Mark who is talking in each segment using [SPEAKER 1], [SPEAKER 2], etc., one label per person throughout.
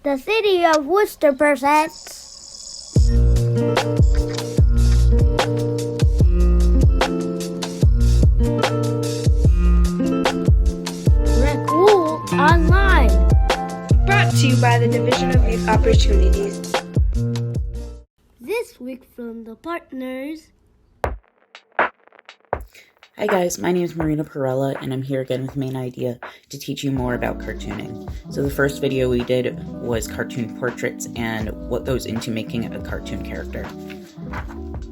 [SPEAKER 1] The City of Worcester presents Rick Wool Online.
[SPEAKER 2] Brought to you by the Division of Youth Opportunities.
[SPEAKER 1] This week from the partners.
[SPEAKER 3] Hi guys, my name is Marina Perella and I'm here again with Main Idea to teach you more about cartooning. So the first video we did was cartoon portraits and what goes into making a cartoon character.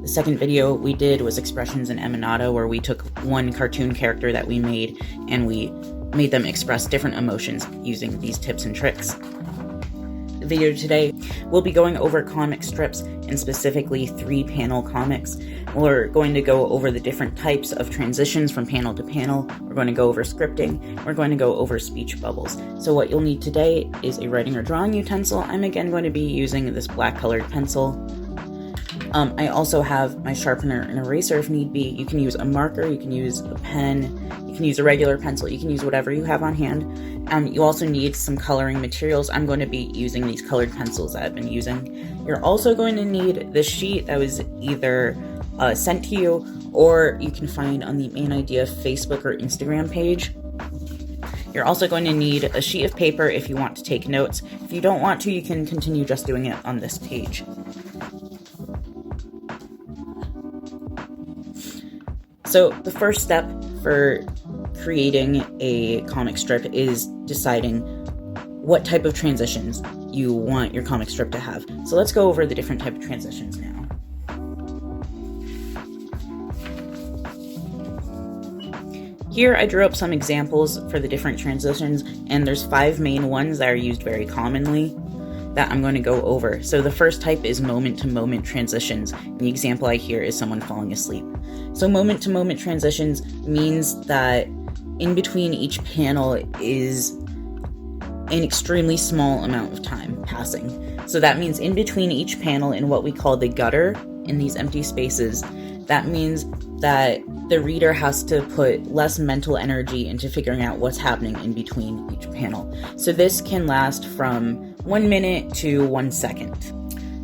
[SPEAKER 3] The second video we did was expressions in Eminata, where we took one cartoon character that we made and we made them express different emotions using these tips and tricks. The video today, we'll be going over comic strips and specifically 3-panel comics. We're going to go over the different types of transitions from panel to panel. We're going to go over scripting. We're going to go over speech bubbles. So what you'll need today is a writing or drawing utensil. I'm again going to be using this black colored pencil. I also have my sharpener and eraser if need be. You can use a marker, you can use a pen, you can use a regular pencil, you can use whatever you have on hand. You also need some coloring materials. I'm going to be using these colored pencils that I've been using. You're also going to need the sheet that was either sent to you or you can find on the Main Idea Facebook or Instagram page. You're also going to need a sheet of paper if you want to take notes. If you don't want to, you can continue just doing it on this page. So the first step for creating a comic strip is deciding what type of transitions you want your comic strip to have. So let's go over the different type of transitions now. Here I drew up some examples for the different transitions, and there's 5 main ones that are used very commonly that I'm going to go over. So the first type is moment-to-moment transitions. And the example I hear is someone falling asleep. So moment-to-moment transitions means that in between each panel is an extremely small amount of time passing. So that means in between each panel in what we call the gutter, in these empty spaces, that means that the reader has to put less mental energy into figuring out what's happening in between each panel. So this can last from 1 minute to 1 second.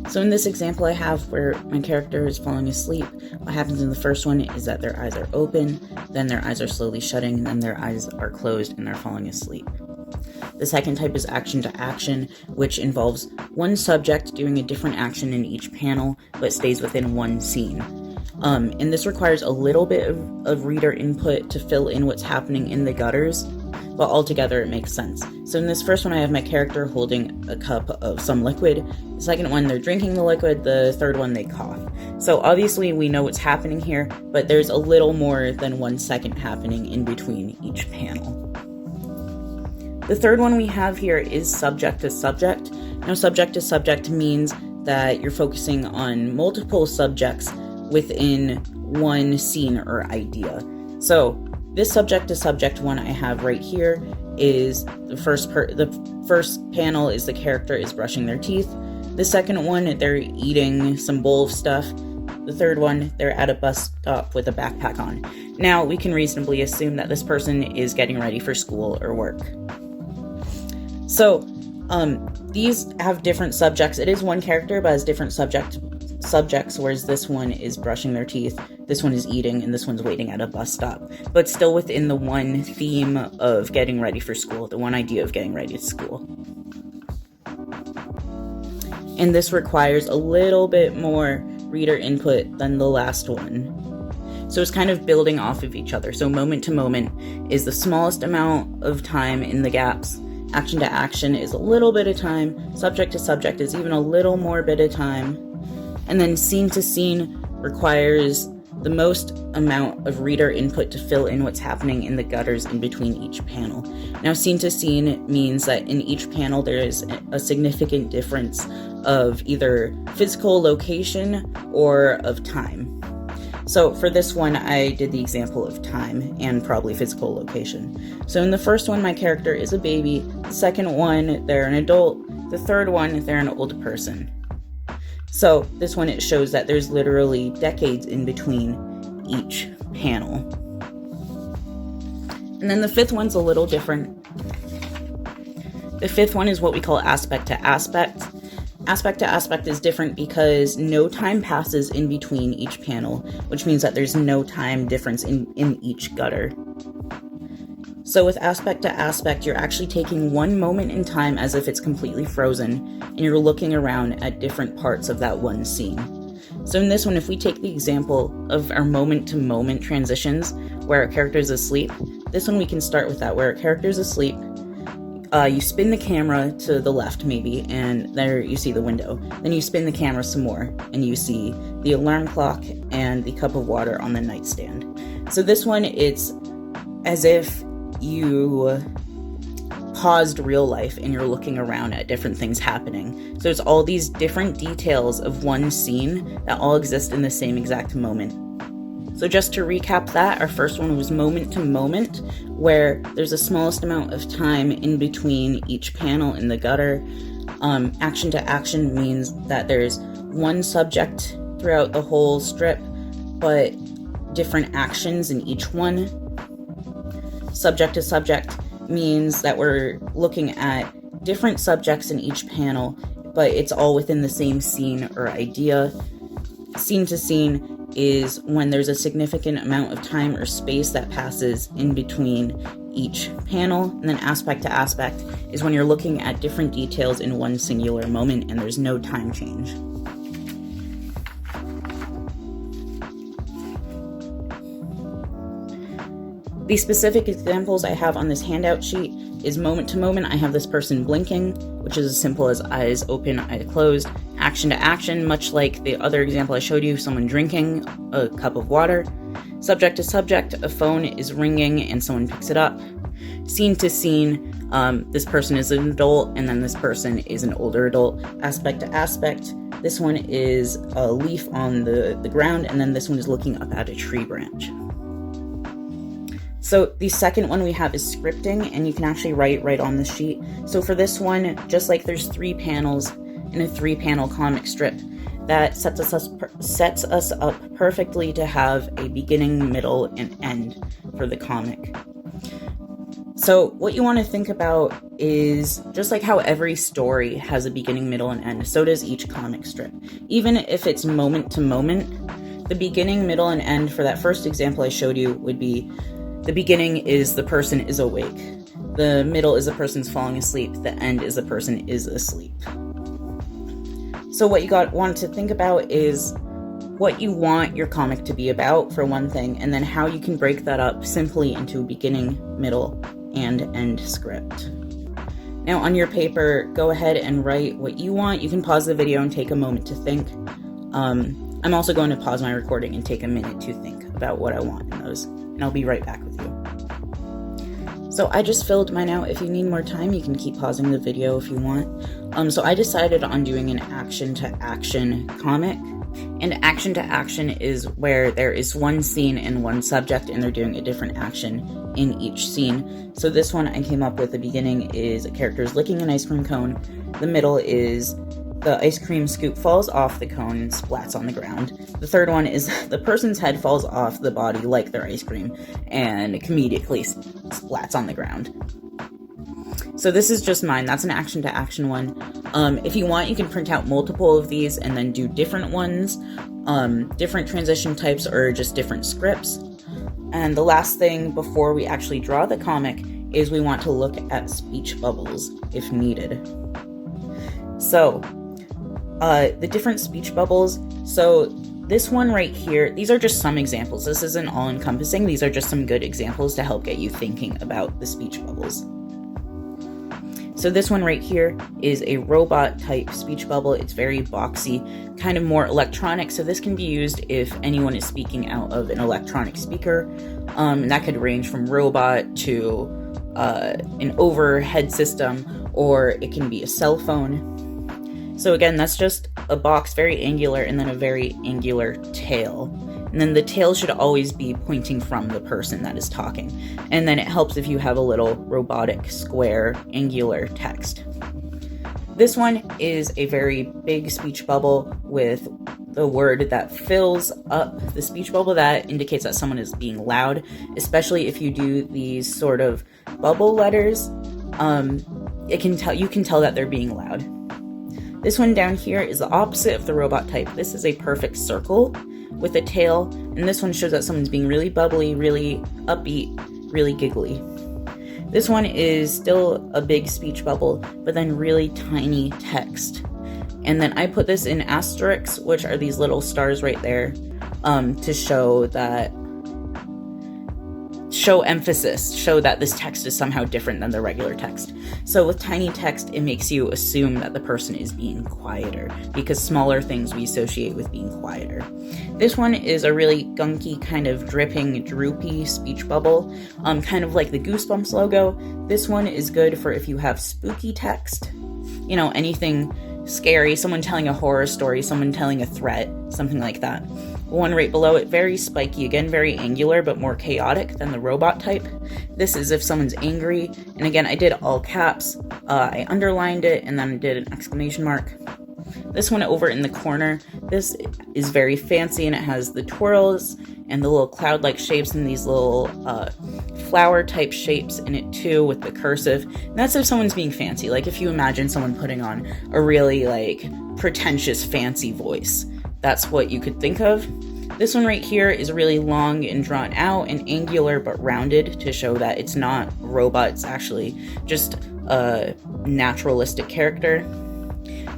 [SPEAKER 3] So in this example I have where my character is falling asleep, what happens in the first one is that their eyes are open, then their eyes are slowly shutting, and then their eyes are closed and they're falling asleep. The second type is action to action, which involves one subject doing a different action in each panel, but stays within one scene. And this requires a little bit of reader input to fill in what's happening in the gutters, but altogether it makes sense. So in this first one I have my character holding a cup of some liquid. The second one they're drinking the liquid. The third one they cough. So obviously we know what's happening here, but there's a little more than 1 second happening in between each panel. The third one we have here is subject to subject. Now subject to subject means that you're focusing on multiple subjects within one scene or idea. So this subject to subject one I have right here is the first panel is the character is brushing their teeth. The second one, they're eating some bowl of stuff. The third one, they're at a bus stop with a backpack on. Now we can reasonably assume that this person is getting ready for school or work. So these have different subjects. It is one character but has different subjects, whereas this one is brushing their teeth, this one is eating, and this one's waiting at a bus stop, but still within the one theme of getting ready for school, the one idea of getting ready to school. And this requires a little bit more reader input than the last one. So it's kind of building off of each other. So moment to moment is the smallest amount of time in the gaps. Action to action is a little bit of time. Subject to subject is even a little more bit of time. And then scene to scene requires the most amount of reader input to fill in what's happening in the gutters in between each panel. Now scene to scene means that in each panel there is a significant difference of either physical location or of time. So for this one I did the example of time and probably physical location. So in the first one my character is a baby, the second one they're an adult, the third one they're an old person. So this one, it shows that there's literally decades in between each panel. And then the fifth one's a little different. The fifth one is what we call aspect to aspect. Aspect to aspect is different because no time passes in between each panel, which means that there's no time difference in each gutter. So with aspect to aspect, you're actually taking one moment in time as if it's completely frozen, and you're looking around at different parts of that one scene. So in this one, if we take the example of our moment-to-moment transitions, where our character is asleep, this one we can start with that, where our character is asleep, you spin the camera to the left maybe, and there you see the window. Then you spin the camera some more, and you see the alarm clock and the cup of water on the nightstand. So this one, it's as if you paused real life and you're looking around at different things happening. So it's all these different details of one scene that all exist in the same exact moment. So just to recap that, our first one was moment to moment, where there's the smallest amount of time in between each panel in the gutter. Action to action means that there's one subject throughout the whole strip, but different actions in each one. Subject to subject means that we're looking at different subjects in each panel, but it's all within the same scene or idea. Scene to scene is when there's a significant amount of time or space that passes in between each panel. And then aspect to aspect is when you're looking at different details in one singular moment and there's no time change. The specific examples I have on this handout sheet is moment to moment. I have this person blinking, which is as simple as eyes open, eyes closed. Action to action, much like the other example I showed you, someone drinking a cup of water. Subject to subject, a phone is ringing and someone picks it up. Scene to scene, this person is an adult and then this person is an older adult. Aspect to aspect, this one is a leaf on the ground and then this one is looking up at a tree branch. So the second one we have is scripting, and you can actually write right on the sheet. So for this one, just like there's 3 panels in a 3-panel comic strip, that sets us up perfectly to have a beginning, middle, and end for the comic. So what you want to think about is just like how every story has a beginning, middle, and end, so does each comic strip. Even if it's moment to moment, the beginning, middle, and end for that first example I showed you would be: the beginning is the person is awake, the middle is the person's falling asleep, the end is the person is asleep. So what you want to think about is what you want your comic to be about, for one thing, and then how you can break that up simply into a beginning, middle, and end script. Now on your paper, go ahead and write what you want. You can pause the video and take a moment to think. I'm also going to pause my recording and take a minute to think about what I want in those, and I'll be right back with you. So I just filled mine out. If you need more time, you can keep pausing the video if you want. So I decided on doing an action to action comic. And action to action is where there is one scene and one subject and they're doing a different action in each scene. So this one I came up with, the beginning is a character is licking an ice cream cone. The middle is the ice cream scoop falls off the cone and splats on the ground. The third one is the person's head falls off the body like their ice cream and comedically splats on the ground. So this is just mine. That's an action to action one. If you want, you can print out multiple of these and then do different ones, different transition types or just different scripts. And the last thing before we actually draw the comic is we want to look at speech bubbles if needed. So the different speech bubbles. So this one right here, these are just some examples. This isn't all encompassing. These are just some good examples to help get you thinking about the speech bubbles. So this one right here is a robot type speech bubble. It's very boxy, kind of more electronic. So this can be used if anyone is speaking out of an electronic speaker. And that could range from robot to an overhead system, or it can be a cell phone. So again, that's just a box, very angular, and then a very angular tail. And then the tail should always be pointing from the person that is talking. And then it helps if you have a little robotic, square, angular text. This one is a very big speech bubble with the word that fills up the speech bubble. That indicates that someone is being loud, especially if you do these sort of bubble letters. you can tell that they're being loud. This one down here is the opposite of the robot type. This is a perfect circle with a tail, and this one shows that someone's being really bubbly, really upbeat, really giggly. This one is still a big speech bubble, but then really tiny text. And then I put this in asterisks, which are these little stars right there, to show emphasis, show that this text is somehow different than the regular text. So with tiny text, it makes you assume that the person is being quieter, because smaller things we associate with being quieter. This one is a really gunky, kind of dripping, droopy speech bubble, kind of like the Goosebumps logo. This one is good for if you have spooky text, you know, anything scary, someone telling a horror story, someone telling a threat, something like that. One right below it, very spiky, again, very angular, but more chaotic than the robot type. This is if someone's angry, and again, I did all caps. I underlined it, and then I did an exclamation mark. This one over in the corner, this is very fancy, and it has the twirls and the little cloud-like shapes and these little flower-type shapes in it too, with the cursive. And that's if someone's being fancy, like if you imagine someone putting on a really, like, pretentious, fancy voice. That's what you could think of. This one right here is really long and drawn out and angular but rounded to show that it's not a robot, it's actually just a naturalistic character.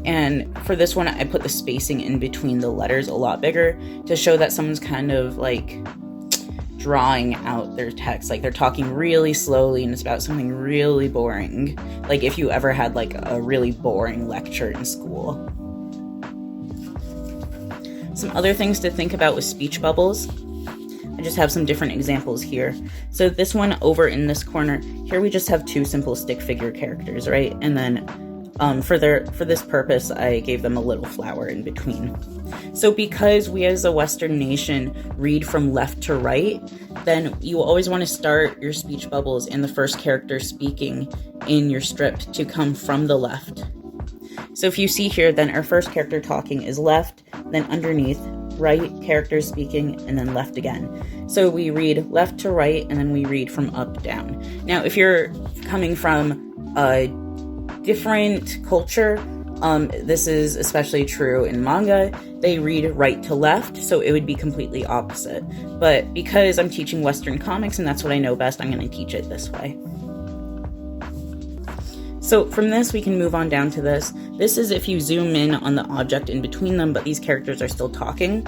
[SPEAKER 3] And for this one, I put the spacing in between the letters a lot bigger to show that someone's kind of like drawing out their text, like they're talking really slowly and it's about something really boring, like if you ever had like a really boring lecture in school. Some other things to think about with speech bubbles. I just have some different examples here. So this one over in this corner, here we just have two simple stick figure characters, right? And then for this purpose, I gave them a little flower in between. So because we as a Western nation read from left to right, then you always want to start your speech bubbles in the first character speaking in your strip to come from the left. So if you see here, then our first character talking is left, then underneath, right character speaking, and then left again. So we read left to right, and then we read from up down. Now, if you're coming from a different culture, this is especially true in manga, they read right to left, so it would be completely opposite. But because I'm teaching Western comics, and that's what I know best, I'm going to teach it this way. So from this, we can move on down to this. This is if you zoom in on the object in between them, but these characters are still talking.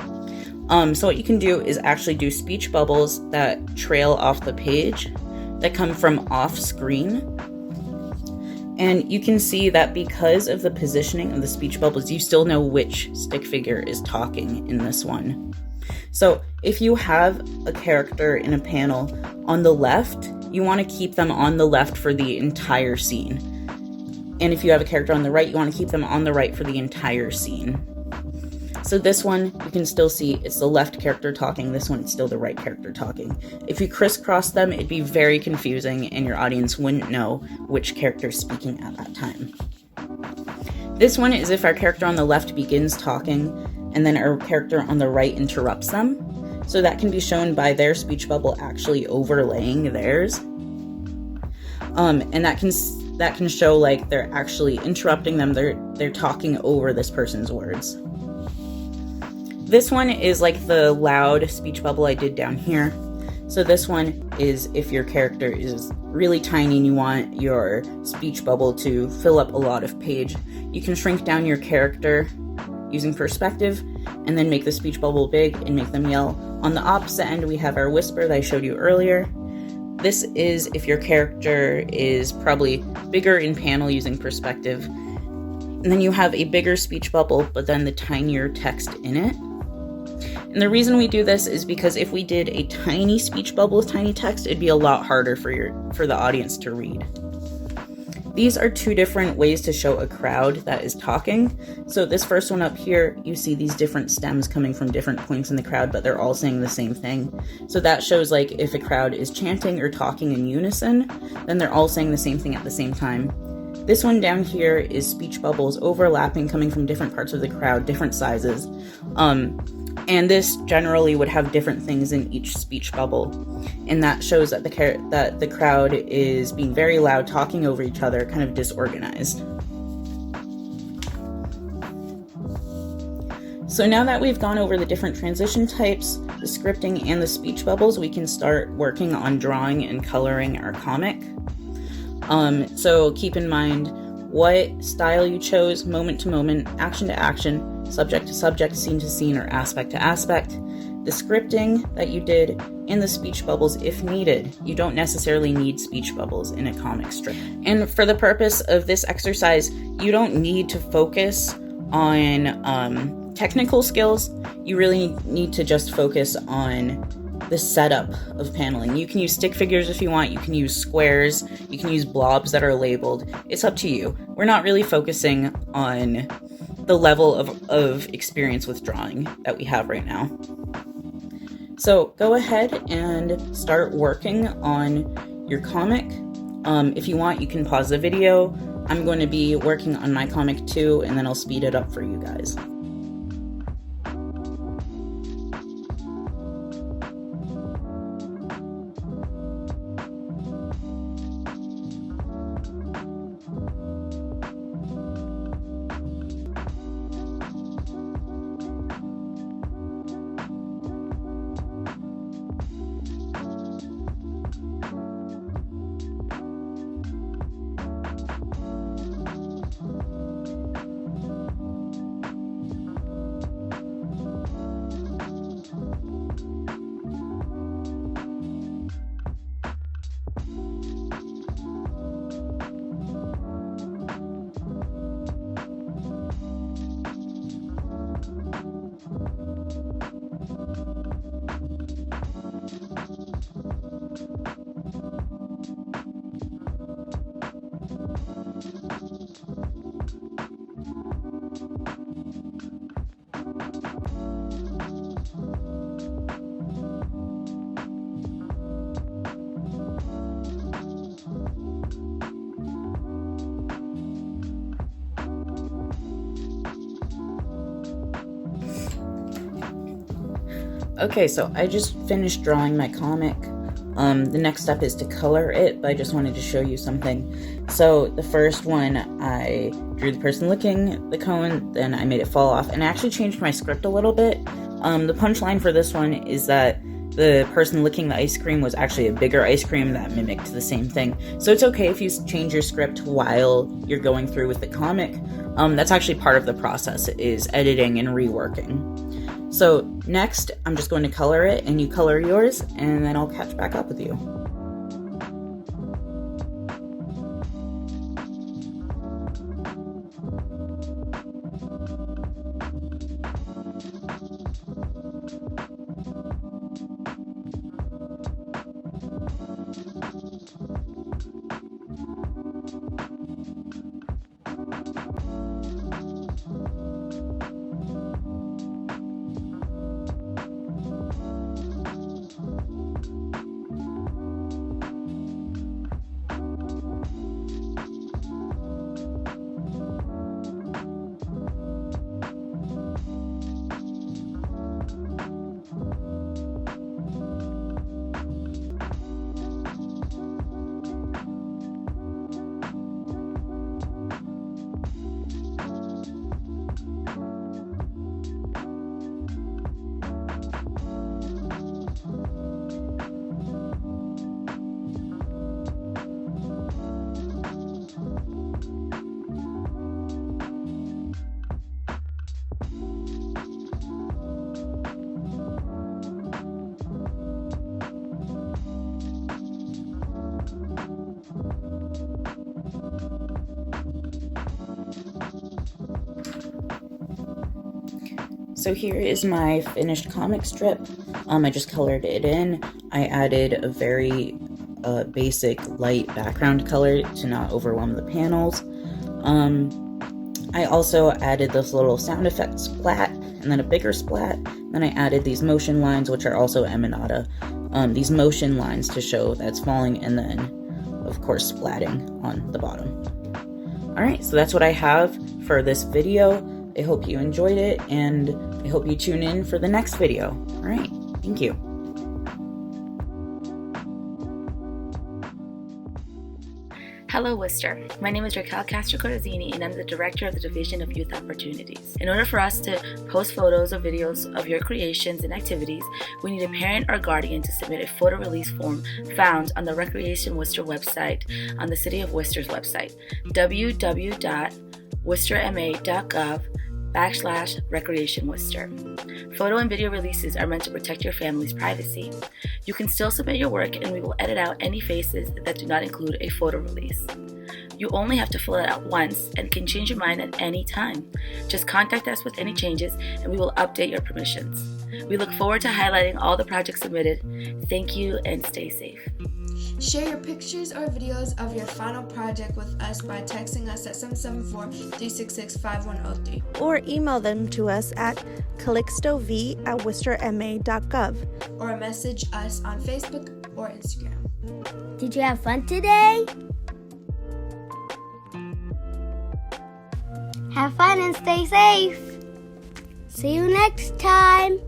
[SPEAKER 3] So what you can do is actually do speech bubbles that trail off the page, that come from off screen. And you can see that because of the positioning of the speech bubbles, you still know which stick figure is talking in this one. So if you have a character in a panel on the left, you want to keep them on the left for the entire scene. And if you have a character on the right, you want to keep them on the right for the entire scene. So this one, you can still see it's the left character talking. This one, it's still the right character talking. If you crisscross them, it'd be very confusing and your audience wouldn't know which character is speaking at that time. This one is if our character on the left begins talking and then our character on the right interrupts them. So that can be shown by their speech bubble actually overlaying theirs. And that can show like they're actually interrupting them, they're talking over this person's words. This one is like the loud speech bubble I did down here. So this one is if your character is really tiny and you want your speech bubble to fill up a lot of page. You can shrink down your character using perspective and then make the speech bubble big and make them yell. On the opposite end, we have our whisper that I showed you earlier. This is if your character is probably bigger in panel using perspective. And then you have a bigger speech bubble, but then the tinier text in it. And the reason we do this is because if we did a tiny speech bubble with tiny text, it'd be a lot harder for the audience to read. These are two different ways to show a crowd that is talking. So this first one up here, you see these different stems coming from different points in the crowd, but they're all saying the same thing. So that shows like if a crowd is chanting or talking in unison, then they're all saying the same thing at the same time. This one down here is speech bubbles overlapping, coming from different parts of the crowd, different sizes. And this generally would have different things in each speech bubble, and that shows that the crowd is being very loud, talking over each other, kind of disorganized. So now that we've gone over the different transition types, the scripting, and the speech bubbles, we can start working on drawing and coloring our comic. So keep in mind what style you chose: moment to moment, action to action, subject to subject, scene to scene, or aspect to aspect. The scripting that you did, and the speech bubbles if needed. You don't necessarily need speech bubbles in a comic strip. And for the purpose of this exercise, you don't need to focus on technical skills. You really need to just focus on the setup of paneling. You can use stick figures if you want, you can use squares, you can use blobs that are labeled. It's up to you. We're not really focusing on the level of experience with drawing that we have right now. So go ahead and start working on your comic. If you want, you can pause the video. I'm going to be working on my comic too, and then I'll speed it up for you guys. Okay, so I just finished drawing my comic. The next step is to color it, but I just wanted to show you something. So the first one, I drew the person licking the cone, then I made it fall off, and I actually changed my script a little bit. The punchline for this one is that the person licking the ice cream was actually a bigger ice cream that mimicked the same thing. So it's okay if you change your script while you're going through with the comic. That's actually part of the process, is editing and reworking. So next, I'm just going to color it, and you color yours, and then I'll catch back up with you. So here is my finished comic strip. I just colored it in. I added a very basic light background color to not overwhelm the panels. I also added this little sound effect splat, and then a bigger splat. Then I added these motion lines, which are also Eminata. These motion lines to show that's falling, and then, of course, splatting on the bottom. Alright, so that's what I have for this video. I hope you enjoyed it, and I hope you tune in for the next video. All right, thank you.
[SPEAKER 4] Hello, Worcester. My name is Raquel Castro-Corazzini, and I'm the Director of the Division of Youth Opportunities. In order for us to post photos or videos of your creations and activities, we need a parent or guardian to submit a photo release form found on the Recreation Worcester website on the City of Worcester's website, www.worcesterma.gov/Recreation Worcester. Photo and video releases are meant to protect your family's privacy. You can still submit your work, and we will edit out any faces that do not include a photo release. You only have to fill it out once and can change your mind at any time. Just contact us with any changes, and we will update your permissions. We look forward to highlighting all the projects submitted. Thank you, and stay safe.
[SPEAKER 2] Share your pictures or videos of your final project with us by texting us at 774-366-5103.
[SPEAKER 5] Or email them to us at calixtov@worcesterma.gov.
[SPEAKER 2] Or message us on Facebook or Instagram.
[SPEAKER 1] Did you have fun today? Have fun and stay safe. See you next time.